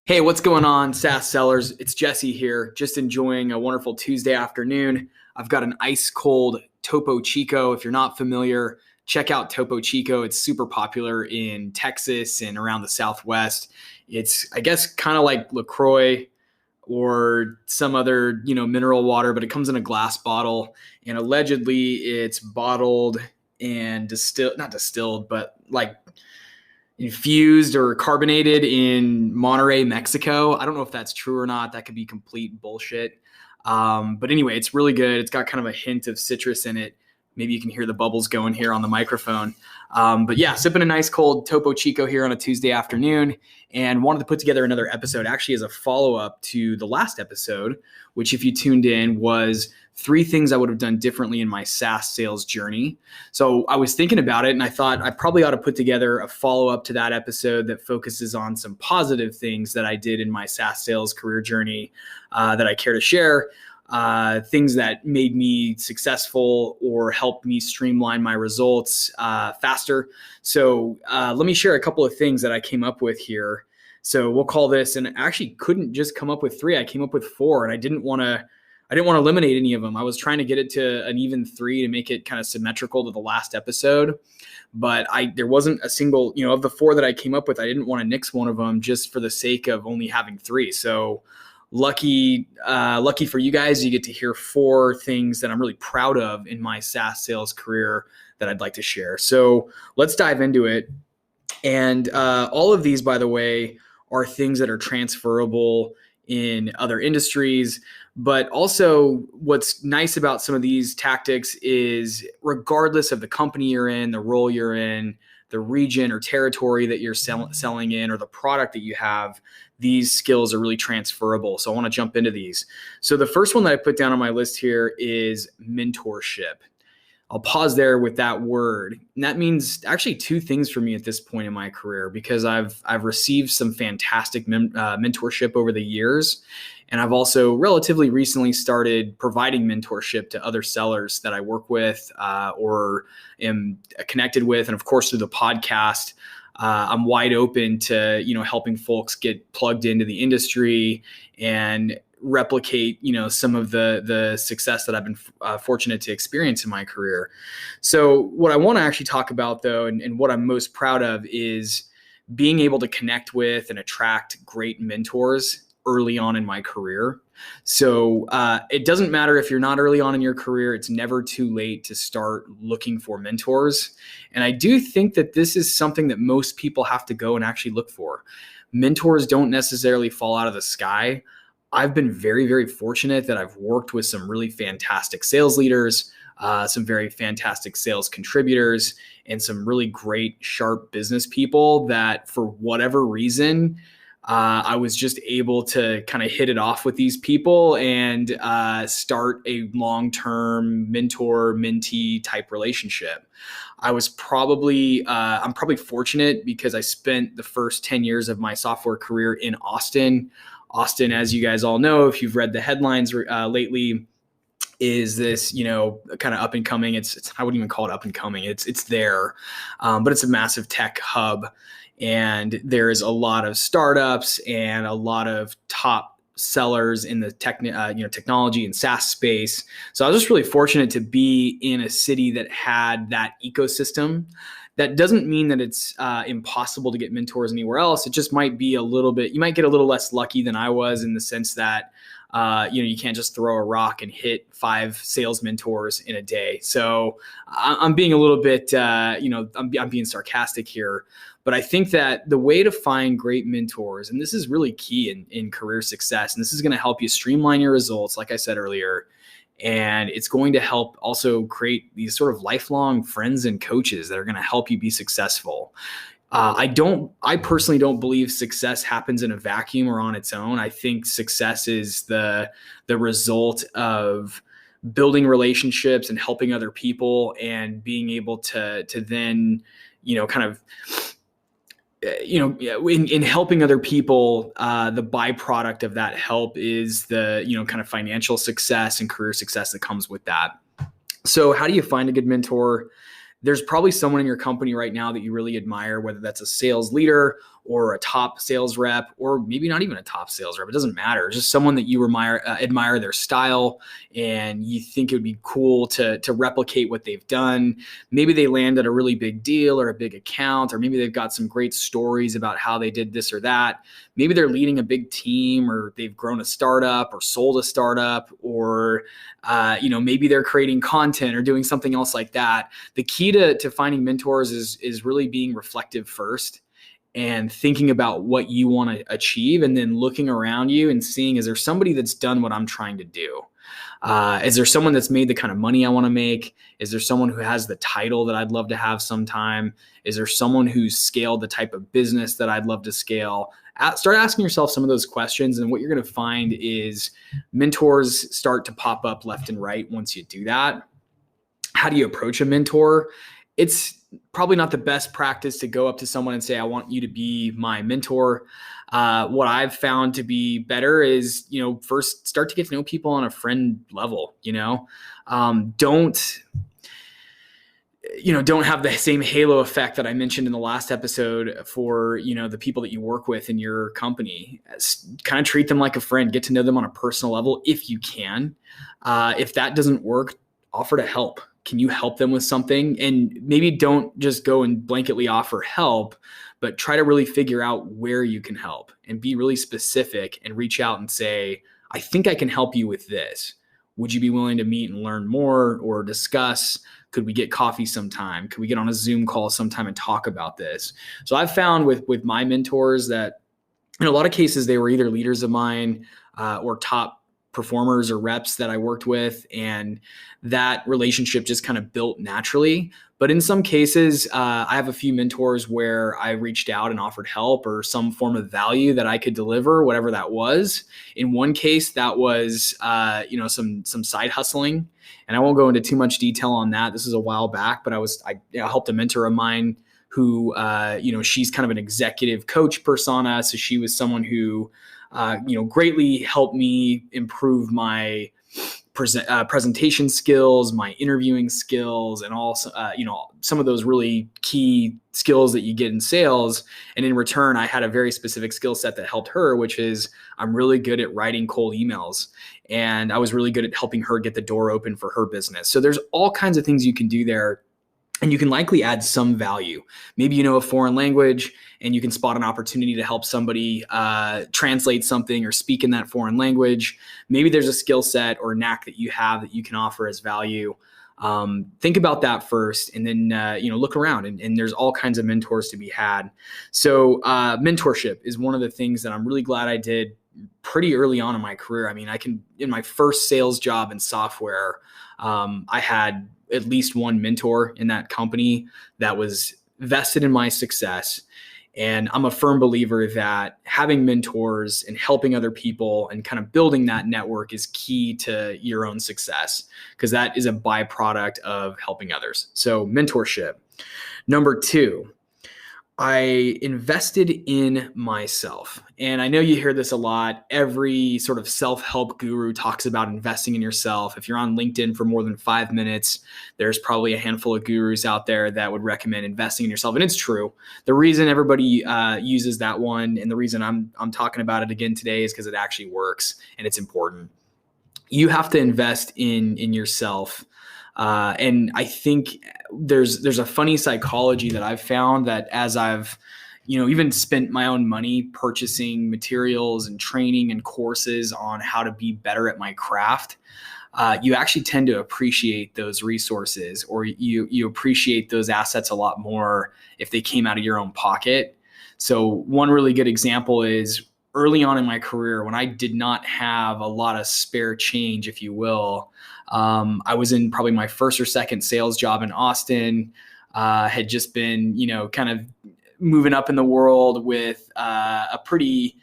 Hey, what's going on, SaaS sellers? It's Jesse here, just enjoying a wonderful Tuesday afternoon. I've got an ice cold Topo Chico. If you're not familiar, check out Topo Chico. It's super popular in Texas and around the Southwest. It's, I guess, kind of like LaCroix or some other, mineral water, but it comes in a glass bottle. And allegedly it's bottled and not distilled, but like infused or carbonated in Monterrey, Mexico. I don't know if that's true or not. That could be complete bullshit. But anyway, it's really good. It's got kind of a hint of citrus in it. Maybe you can hear the bubbles going here on the microphone. But yeah, sipping a nice cold Topo Chico here on a Tuesday afternoon, and wanted to put together another episode actually as a follow-up to the last episode, which if you tuned in was 3 things I would have done differently in my SaaS sales journey. So I was thinking about it and I thought I probably ought to put together a follow-up to that episode that focuses on some positive things that I did in my SaaS sales career journey that I care to share. Things that made me successful or helped me streamline my results faster. So let me share a couple of things that I came up with here. So we'll call this, and I actually couldn't just come up with 3. I came up with 4, and I didn't want to eliminate any of them. I was trying to get it to an even 3 to make it kind of symmetrical to the last episode. But there wasn't a single, of the 4 that I came up with, I didn't want to nix one of them just for the sake of only having 3. So lucky for you guys, you get to hear 4 things that I'm really proud of in my SaaS sales career that I'd like to share. So let's dive into it. And all of these, by the way, are things that are transferable in other industries. But also what's nice about some of these tactics is regardless of the company you're in, the role you're in, the region or territory that you're selling in, or the product that you have, these skills are really transferable. So I want to jump into these. So the first one that I put down on my list here is mentorship. I'll pause there with that word. And that means actually 2 things for me at this point in my career, because I've received some fantastic mentorship over the years. And I've also relatively recently started providing mentorship to other sellers that I work with or am connected with. And of course, through the podcast, I'm wide open to, helping folks get plugged into the industry and replicate, some of the success that I've been fortunate to experience in my career. So what I want to actually talk about, though, and what I'm most proud of, is being able to connect with and attract great mentors early on in my career. So it doesn't matter if you're not early on in your career. It's never too late to start looking for mentors. And I do think that this is something that most people have to go and actually look for. Mentors don't necessarily fall out of the sky. I've been very, very fortunate that I've worked with some really fantastic sales leaders, some very fantastic sales contributors, and some really great, sharp business people that for whatever reason, I was just able to kind of hit it off with these people and start a long-term mentor-mentee type relationship. I'm probably fortunate because I spent the first 10 years of my software career in Austin. Austin, as you guys all know, if you've read the headlines lately, is this, kind of up and coming. I wouldn't even call it up and coming. It's there, but it's a massive tech hub. And there's a lot of startups and a lot of top sellers in the technology and SaaS space. So I was just really fortunate to be in a city that had that ecosystem. That doesn't mean that it's impossible to get mentors anywhere else. It just might be you might get a little less lucky than I was, in the sense that you can't just throw a rock and hit 5 sales mentors in a day. So I'm being a little bit, I'm being sarcastic here. But I think that the way to find great mentors, and this is really key in career success, and this is going to help you streamline your results, like I said earlier, and it's going to help also create these sort of lifelong friends and coaches that are going to help you be successful. I personally don't believe success happens in a vacuum or on its own. I think success is the result of building relationships and helping other people, and being able to then, kind of, in helping other people, the byproduct of that help is the, kind of financial success and career success that comes with that. So how do you find a good mentor? there's probably someone in your company right now that you really admire, whether that's a sales leader or a top sales rep, or maybe not even a top sales rep. It doesn't matter. It's just someone that you admire their style, and you think it would be cool to replicate what they've done. Maybe they landed a really big deal or a big account, or maybe they've got some great stories about how they did this or that. Maybe they're leading a big team, or they've grown a startup or sold a startup, or maybe they're creating content or doing something else like that. The key to finding mentors is really being reflective first and thinking about what you want to achieve, and then looking around you and seeing, is there somebody that's done what I'm trying to do? Is there someone that's made the kind of money I want to make? Is there someone who has the title that I'd love to have sometime? Is there someone who's scaled the type of business that I'd love to scale? Start asking yourself some of those questions, and what you're going to find is mentors start to pop up left and right once you do that. How do you approach a mentor? It's probably not the best practice to go up to someone and say, I want you to be my mentor. What I've found to be better is, first start to get to know people on a friend level. Don't have the same halo effect that I mentioned in the last episode for, the people that you work with in your company. Kind of treat them like a friend, get to know them on a personal level if you can. If that doesn't work, offer to help. Can you help them with something? And maybe don't just go and blanketly offer help, but try to really figure out where you can help and be really specific and reach out and say, I think I can help you with this. Would you be willing to meet and learn more or discuss? Could we get coffee sometime? Could we get on a Zoom call sometime and talk about this? So I've found with my mentors that in a lot of cases, they were either leaders of mine or top performers or reps that I worked with, and that relationship just kind of built naturally. But in some cases, I have a few mentors where I reached out and offered help or some form of value that I could deliver, whatever that was. In one case, that was some side hustling, and I won't go into too much detail on that. This is a while back, but I helped a mentor of mine who she's kind of an executive coach persona, so she was someone who greatly helped me improve my presentation skills, my interviewing skills, and also, some of those really key skills that you get in sales. And in return, I had a very specific skill set that helped her, which is I'm really good at writing cold emails. And I was really good at helping her get the door open for her business. So there's all kinds of things you can do there. And you can likely add some value. Maybe you know a foreign language and you can spot an opportunity to help somebody translate something or speak in that foreign language. Maybe there's a skill set or knack that you have that you can offer as value. Think about that first, and then look around. And there's all kinds of mentors to be had. So mentorship is one of the things that I'm really glad I did pretty early on in my career. I mean, in my first sales job in software, I had at least one mentor in that company that was vested in my success. And I'm a firm believer that having mentors and helping other people and kind of building that network is key to your own success, because that is a byproduct of helping others. So mentorship. Number 2, I invested in myself. And I know you hear this a lot. Every sort of self-help guru talks about investing in yourself. If you're on LinkedIn for more than 5 minutes, there's probably a handful of gurus out there that would recommend investing in yourself. And it's true. The reason everybody uses that one, and the reason I'm talking about it again today, is because it actually works and it's important. You have to invest in yourself. And I think there's a funny psychology that I've found, that as I've, even spent my own money purchasing materials and training and courses on how to be better at my craft, you actually tend to appreciate those resources, or you appreciate those assets a lot more if they came out of your own pocket. So one really good example is early on in my career, when I did not have a lot of spare change, if you will. I was in probably my first or second sales job in Austin, had just been, kind of moving up in the world with a pretty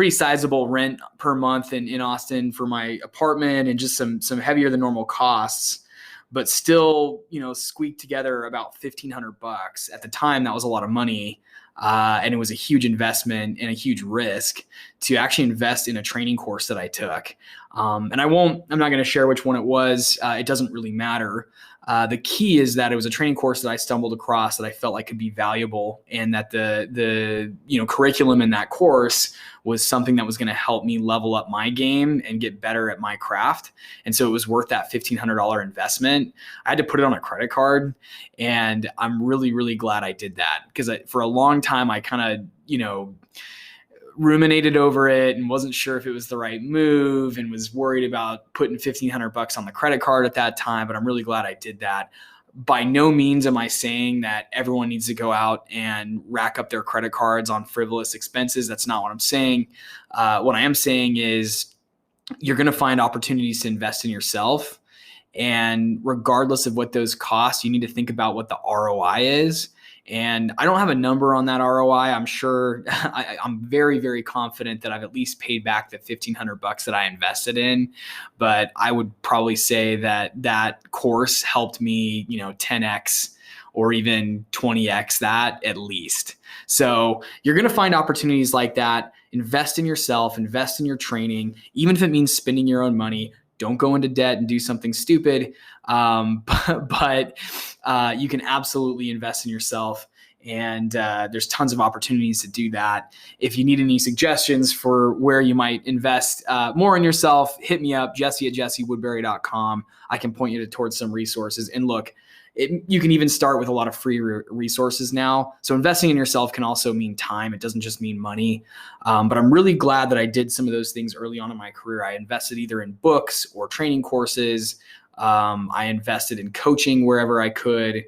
sizable rent per month in Austin for my apartment, and just some heavier than normal costs, but still, squeaked together about $1,500 at the time. That was a lot of money. And it was a huge investment and a huge risk to actually invest in a training course that I took. And I'm not going to share which one it was. It doesn't really matter. The key is that it was a training course that I stumbled across that I felt like could be valuable, and that the curriculum in that course was something that was going to help me level up my game and get better at my craft. And so it was worth that $1,500 investment. I had to put it on a credit card, and I'm really, really glad I did that, because for a long time I kind of, ruminated over it and wasn't sure if it was the right move, and was worried about putting $1,500 on the credit card at that time. But I'm really glad I did that. By no means am I saying that everyone needs to go out and rack up their credit cards on frivolous expenses. That's not what I'm saying. What I am saying is you're going to find opportunities to invest in yourself. And regardless of what those cost, you need to think about what the ROI is. And I don't have a number on that ROI. I'm sure I'm very, very confident that I've at least paid back the $1,500 that I invested in. But I would probably say that course helped me, 10x or even 20x that at least. So you're going to find opportunities like that. Invest in yourself, invest in your training, even if it means spending your own money. Don't go into debt and do something stupid. But you can absolutely invest in yourself. And there's tons of opportunities to do that. If you need any suggestions for where you might invest more in yourself, hit me up, jesse@jessewoodbury.com. I can point you towards some resources. And look, you can even start with a lot of free resources now. So investing in yourself can also mean time. It doesn't just mean money. But I'm really glad that I did some of those things early on in my career. I invested either in books or training courses. I invested in coaching wherever I could.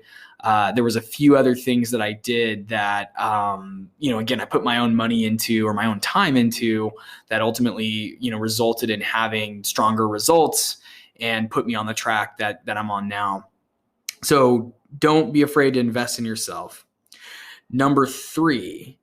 There was a few other things that I did that, again, I put my own money into, or my own time into, that ultimately, resulted in having stronger results and put me on the track that I'm on now. So don't be afraid to invest in yourself. Number 3,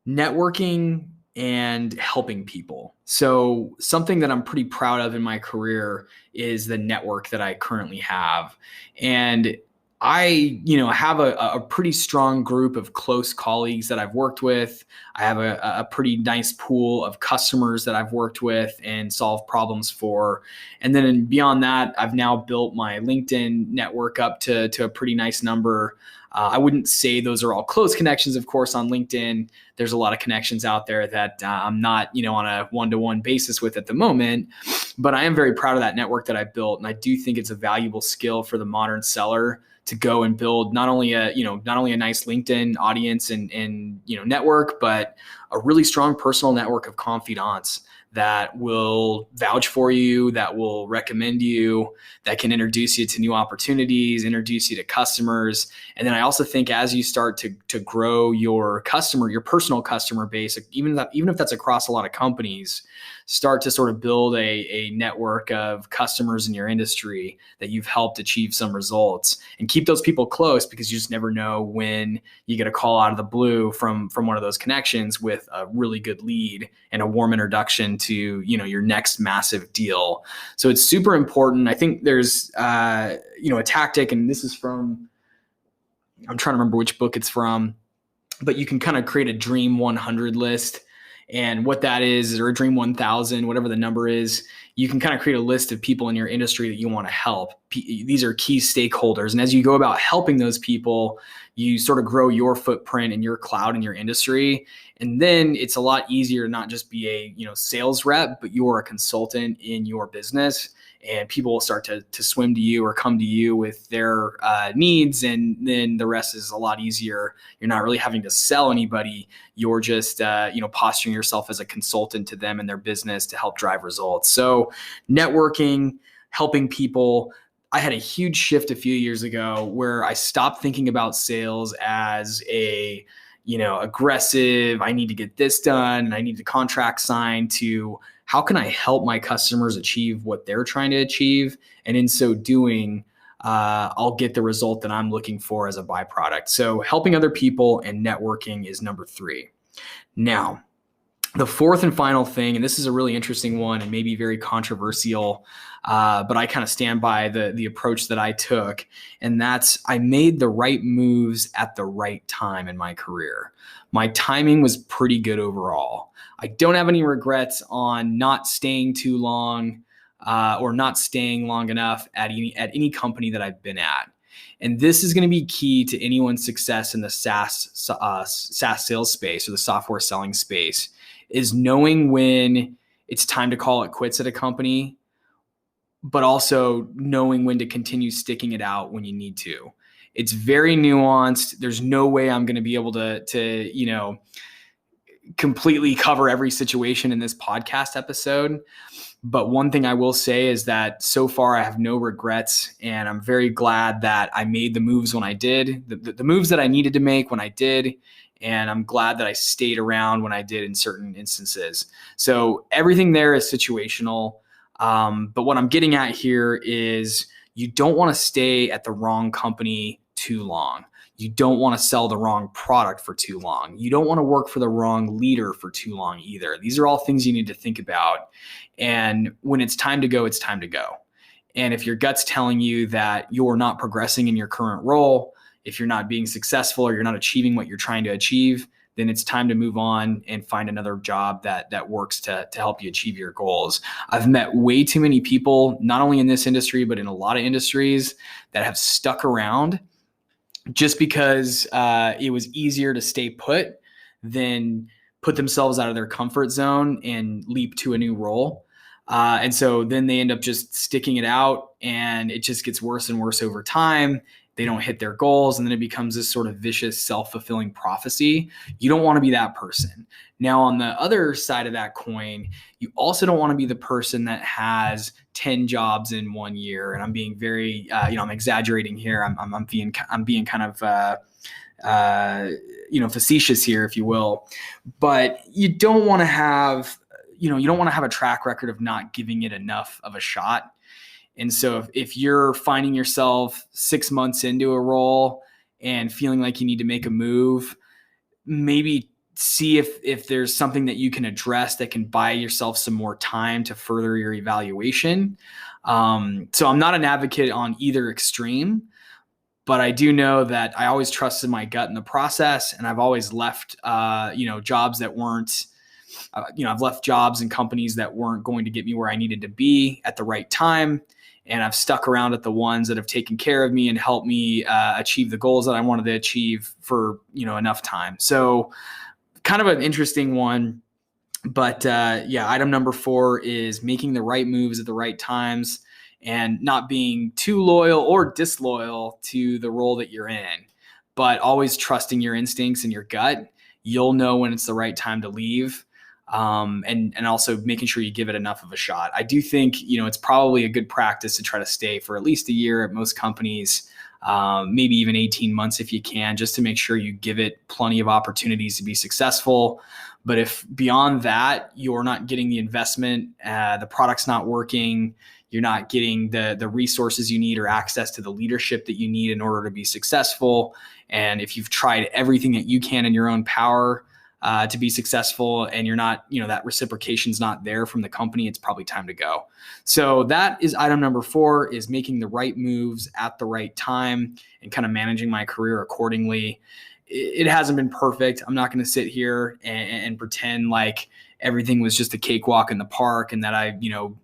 networking and helping people. So something that I'm pretty proud of in my career is the network that I currently have. And I, have a pretty strong group of close colleagues that I've worked with. I have a pretty nice pool of customers that I've worked with and solved problems for. And then beyond that, I've now built my LinkedIn network up to a pretty nice number. I wouldn't say those are all close connections, of course. On LinkedIn, there's a lot of connections out there that I'm not, on a one-to-one basis with at the moment. But I am very proud of that network that I built, and I do think it's a valuable skill for the modern seller to go and build not only a nice LinkedIn audience and network, but a really strong personal network of confidants that will vouch for you, that will recommend you, that can introduce you to new opportunities, introduce you to customers. And then I also think as you start to grow your personal customer base, even if that's across a lot of companies, start to sort of build a network of customers in your industry that you've helped achieve some results, and keep those people close, because you just never know when you get a call out of the blue from one of those connections with a really good lead and a warm introduction to, your next massive deal. So it's super important. I think there's, a tactic, and this is from, I'm trying to remember which book it's from, but you can kind of create a dream 100 list. And what that is, or a dream 1,000, whatever the number is, you can kind of create a list of people in your industry that you want to help. These are key stakeholders. And as you go about helping those people, you sort of grow your footprint and your cloud in your industry. And then it's a lot easier to not just be a sales rep, but you're a consultant in your business. And people will start to swim to you or come to you with their needs. And then the rest is a lot easier. You're not really having to sell anybody. You're just, posturing yourself as a consultant to them and their business to help drive results. So networking, helping people. I had a huge shift a few years ago where I stopped thinking about sales as a, aggressive, I need to get this done and I need the contract signed, to how can I help my customers achieve what they're trying to achieve? And in so doing, I'll get the result that I'm looking for as a byproduct. So helping other people and networking is number 3. Now, the 4th and final thing, and this is a really interesting one and maybe very controversial, but I kind of stand by the approach that I took, and that's I made the right moves at the right time in my career. My timing was pretty good overall. I don't have any regrets on not staying too long or not staying long enough at any company that I've been at. And this is going to be key to anyone's success in the SaaS sales space or the software selling space, is knowing when it's time to call it quits at a company, but also knowing when to continue sticking it out when you need to. It's very nuanced. There's no way I'm going to be able to completely cover every situation in this podcast episode. But one thing I will say is that so far I have no regrets, and I'm very glad that I made the moves when I did, the moves that I needed to make when I did, and I'm glad that I stayed around when I did in certain instances. So everything there is situational. But what I'm getting at here is you don't want to stay at the wrong company too long. You don't want to sell the wrong product for too long. You don't want to work for the wrong leader for too long either. These are all things you need to think about. And when it's time to go, it's time to go. And if your gut's telling you that you're not progressing in your current role, if you're not being successful or you're not achieving what you're trying to achieve, then it's time to move on and find another job that works to help you achieve your goals. I've met way too many people, not only in this industry, but in a lot of industries, that have stuck around just because it was easier to stay put than put themselves out of their comfort zone and leap to a new role. And so then they end up just sticking it out, and it just gets worse and worse over time. They don't hit their goals, and then it becomes this sort of vicious self-fulfilling prophecy. You don't want to be that person. Now, on the other side of that coin, you also don't want to be the person that has 10 jobs in 1 year. And I'm being very, I'm exaggerating here. I'm being kind of, facetious here, if you will. But you don't want to have, you don't want to have a track record of not giving it enough of a shot. And so if you're finding yourself 6 months into a role and feeling like you need to make a move, maybe see if there's something that you can address that can buy yourself some more time to further your evaluation. So I'm not an advocate on either extreme, but I do know that I always trusted my gut in the process, and I've always left, jobs that weren't, I've left jobs and companies that weren't going to get me where I needed to be at the right time. And I've stuck around at the ones that have taken care of me and helped me achieve the goals that I wanted to achieve for, enough time. So kind of an interesting one. But item number 4 is making the right moves at the right times and not being too loyal or disloyal to the role that you're in, but always trusting your instincts and your gut. You'll know when it's the right time to leave. And also making sure you give it enough of a shot. I do think, it's probably a good practice to try to stay for at least a year at most companies, maybe even 18 months if you can, just to make sure you give it plenty of opportunities to be successful. But if beyond that, you're not getting the investment, the product's not working, you're not getting the resources you need or access to the leadership that you need in order to be successful, and if you've tried everything that you can in your own power to be successful, and you're not, that reciprocation's not there from the company, it's probably time to go. So that is item number 4, is making the right moves at the right time and kind of managing my career accordingly. It hasn't been perfect. I'm not going to sit here and pretend like everything was just a cakewalk in the park and that I,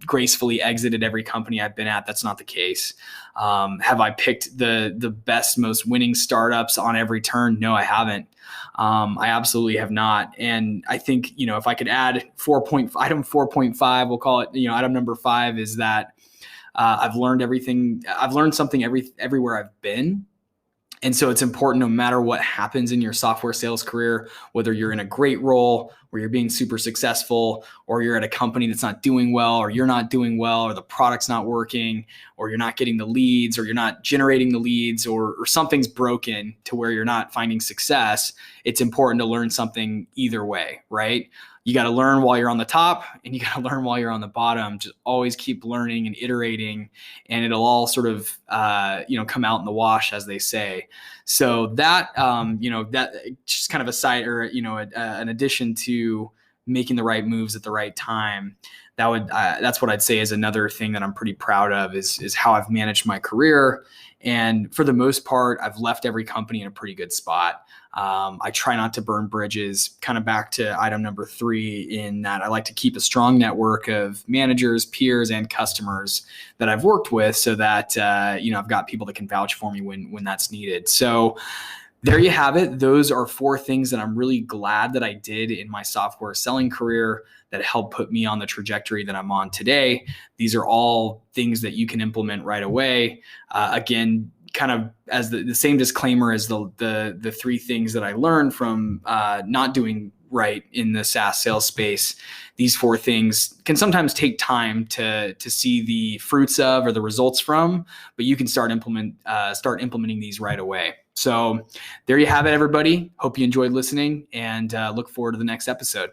gracefully exited every company I've been at. That's not the case. Have I picked the best, most winning startups on every turn? No, I haven't. I absolutely have not. And I think, if I could add item 4.5, we'll call it, item number 5 is that I've learned something everywhere I've been. And so it's important, no matter what happens in your software sales career, whether you're in a great role where you're being super successful, or you're at a company that's not doing well, or you're not doing well, or the product's not working, or you're not getting the leads, or you're not generating the leads, or something's broken to where you're not finding success, it's important to learn something either way, right? You got to learn while you're on the top, and you got to learn while you're on the bottom. Just always keep learning and iterating, and it'll all sort of, come out in the wash, as they say. So that, that just kind of a side, or, an addition to making the right moves at the right time. that's what I'd say is another thing that I'm pretty proud of is how I've managed my career. And for the most part, I've left every company in a pretty good spot. I try not to burn bridges, kind of back to item number 3, in that I like to keep a strong network of managers, peers, and customers that I've worked with, so that I've got people that can vouch for me when that's needed. So there you have it. Those are 4 things that I'm really glad that I did in my software selling career that helped put me on the trajectory that I'm on today. These are all things that you can implement right away. Again, kind of as the same disclaimer as the 3 things that I learned from not doing right in the SaaS sales space. These 4 things can sometimes take time to see the fruits of or the results from, but you can start implementing these right away. So there you have it, everybody. Hope you enjoyed listening, and look forward to the next episode.